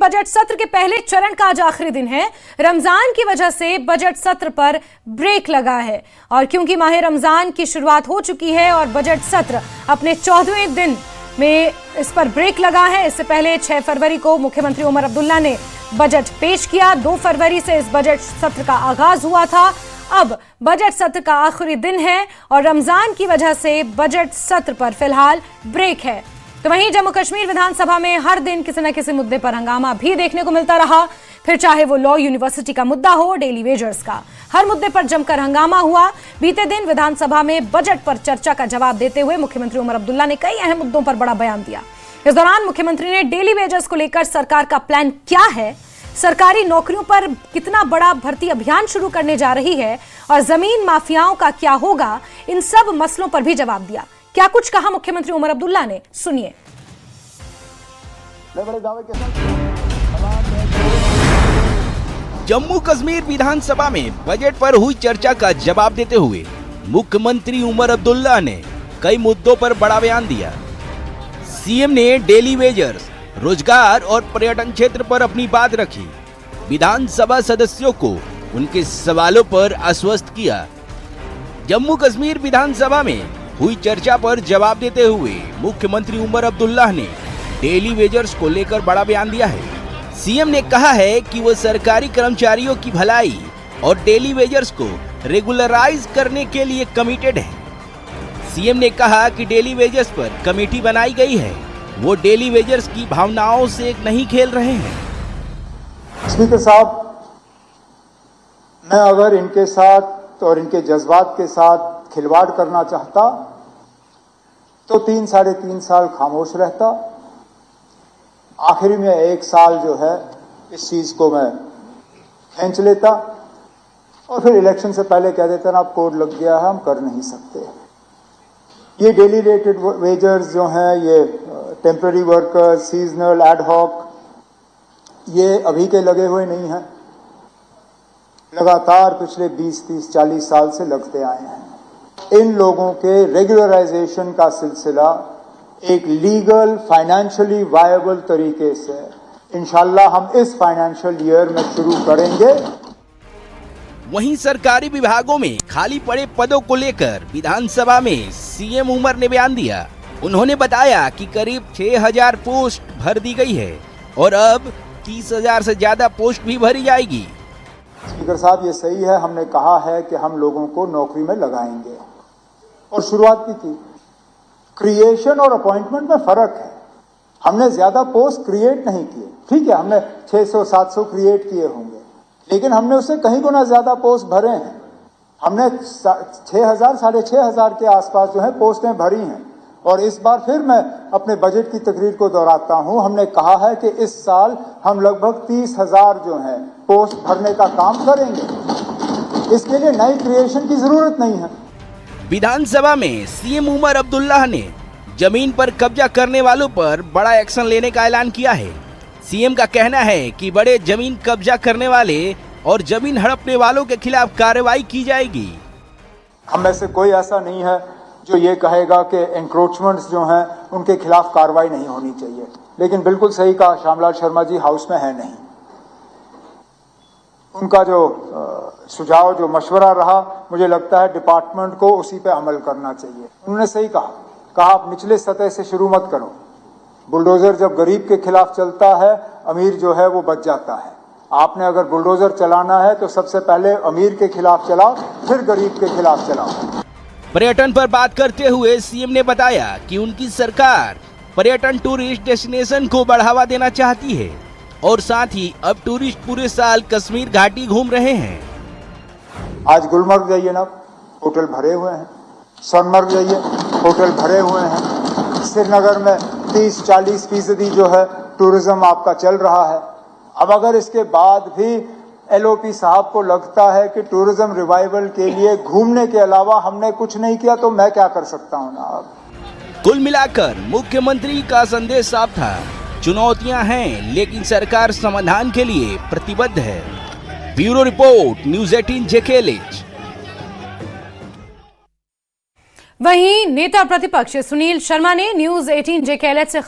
Budget सत्र के पहले चरण का आज आखिरी दिन है। रमजान की वजह से बजट सत्र पर ब्रेक लगा है और क्योंकि माह रमजान की शुरुआत हो चुकी है और बजट सत्र अपने 14वें दिन में इस पर ब्रेक लगा है। इससे पहले 6 फरवरी को मुख्यमंत्री उमर अब्दुल्ला ने बजट पेश किया। 2 फरवरी से इस बजट सत्र का आगाज हुआ था। अब बजट सत्र का आखिरी दिन है और रमजान की वजह से बजट सत्र पर फिलहाल ब्रेक है। तो वहीं जम्मू कश्मीर विधानसभा में हर दिन किसी न किसी मुद्दे पर हंगामा भी देखने को मिलता रहा। फिर चाहे वो लॉ यूनिवर्सिटी का मुद्दा हो, डेली वेजर्स का, हर मुद्दे पर जमकर हंगामा हुआ। बीते दिन विधानसभा में बजट पर चर्चा का जवाब देते हुए मुख्यमंत्री उमर अब्दुल्ला ने कई अहम मुद्दों पर बड़ा बयान दिया। इस दौरान मुख्यमंत्री ने डेली वेजर्स को लेकर सरकार का प्लान क्या है, सरकारी नौकरियों पर कितना बड़ा भर्ती अभियान शुरू करने जा रही है और जमीन माफियाओं का क्या होगा, इन सब मसलों पर भी जवाब दिया। क्या कुछ कहा मुख्यमंत्री उमर अब्दुल्ला ने, सुनिए। जम्मू कश्मीर विधानसभा में बजट पर हुई चर्चा का जवाब देते हुए मुख्यमंत्री उमर अब्दुल्ला ने कई मुद्दों पर बड़ा बयान दिया। सीएम ने डेली वेजर्स, रोजगार और पर्यटन क्षेत्र पर अपनी बात रखी। विधानसभा सदस्यों को उनके सवालों पर आश्वस्त किया। जम्मू कश्मीर विधानसभा में हुई चर्चा पर जवाब देते हुए मुख्यमंत्री उमर अब्दुल्ला ने डेली वेजर्स को लेकर बड़ा बयान दिया है। सीएम ने कहा है कि वो सरकारी कर्मचारियों की भलाई और डेली वेजर्स को रेगुलराइज करने के लिए कमिटेड है। सीएम ने कहा कि डेली वेजर्स पर कमेटी बनाई गई है, वो डेली वेजर्स की भावनाओं से नहीं खेल रहे हैं। स्पीकर साहब, मैं अगर इनके साथ और इनके जज्बात के साथ खिलवाड़ करना चाहता तो 3-3.5 साल खामोश रहता। आखिरी में 1 साल जो है इस चीज को मैं खींच लेता और फिर इलेक्शन से पहले कह देता ना, अब कोड लग गया है, हम कर नहीं सकते। ये डेली रेटेड वेजर्स जो हैं, ये टेम्पररी वर्कर्स, सीजनल, एडहॉक, ये अभी के लगे हुए नहीं हैं, लगातार पिछले 20-30-40 साल से लगते आए हैं। इन लोगों के रेगुलराइजेशन का सिलसिला एक लीगल, फाइनेंशियली वायबल तरीके से इंशाल्लाह हम इस फाइनेंशियल ईयर में शुरू करेंगे। वहीं सरकारी विभागों में खाली पड़े पदों को लेकर विधानसभा में सीएम उमर ने बयान दिया। उन्होंने बताया कि करीब 6000 पोस्ट भर दी गई है और अब 30,000 से ज्यादा पोस्ट भी भरी जाएगी। स्पीकर साहब, ये सही है, हमने कहा है कि हम लोगों को नौकरी में लगाएंगे और शुरुआत भी की। क्रिएशन और अपॉइंटमेंट में फर्क है। हमने ज्यादा पोस्ट क्रिएट नहीं किए, ठीक है, हमने 600-700 क्रिएट किए होंगे, लेकिन हमने उससे कहीं गुना ज्यादा पोस्ट भरे हैं। हमने 6,000-6,500 के आसपास जो है पोस्टें भरी हैं। और इस बार फिर मैं अपने बजट की तकरीर को दोहराता हूं, हमने कहा है कि इस साल हम लगभग 30,000 जो है पोस्ट भरने का काम करेंगे। इसके लिए नई क्रिएशन की जरूरत नहीं है। विधानसभा में सीएम उमर अब्दुल्ला ने जमीन पर कब्जा करने वालों पर बड़ा एक्शन लेने का ऐलान किया है। सीएम का कहना है कि बड़े जमीन कब्जा करने वाले और जमीन हड़पने वालों के खिलाफ कार्रवाई की जाएगी। हम में से कोई ऐसा नहीं है जो ये कहेगा कि एंक्रोचमेंट्स जो हैं उनके खिलाफ कार्रवाई नहीं होनी चाहिए, लेकिन बिल्कुल सही कहा श्यामलाल शर्मा जी, हाउस में है नहीं। उनका जो सुझाव, जो मशवरा रहा, मुझे लगता है डिपार्टमेंट को उसी पे अमल करना चाहिए। उन्होंने सही कहा आप निचले सतह से शुरू मत करो। बुलडोजर जब गरीब के खिलाफ चलता है, अमीर जो है वो बच जाता है। आपने अगर बुलडोजर चलाना है तो सबसे पहले अमीर के खिलाफ चलाओ, फिर गरीब के खिलाफ चलाओ। पर्यटन पर बात करते हुए सीएम ने बताया कि उनकी सरकार पर्यटन टूरिस्ट डेस्टिनेशन को बढ़ावा देना चाहती है और साथ ही अब टूरिस्ट पूरे साल कश्मीर घाटी घूम रहे हैं। आज गुलमर्ग जाइए ना, होटल भरे हुए हैं। सोनमर्ग जाइए, होटल भरे हुए हैं। श्रीनगर में 30-40% जो है टूरिज्म आपका चल रहा है। अब अगर इसके बाद भी एलओपी साहब को लगता है कि टूरिज्म रिवाइवल के लिए घूमने के अलावा हमने कुछ नहीं किया, तो मैं क्या कर सकता हूँ ना। कुल मिलाकर मुख्यमंत्री का संदेश साफ था, चुनौतियां हैं लेकिन सरकार समाधान के लिए प्रतिबद्ध है। Bureau report, news 18 JKLH. वहीं नेता प्रतिपक्ष सुनील शर्मा ने न्यूज़ 18 जेकेएलएच से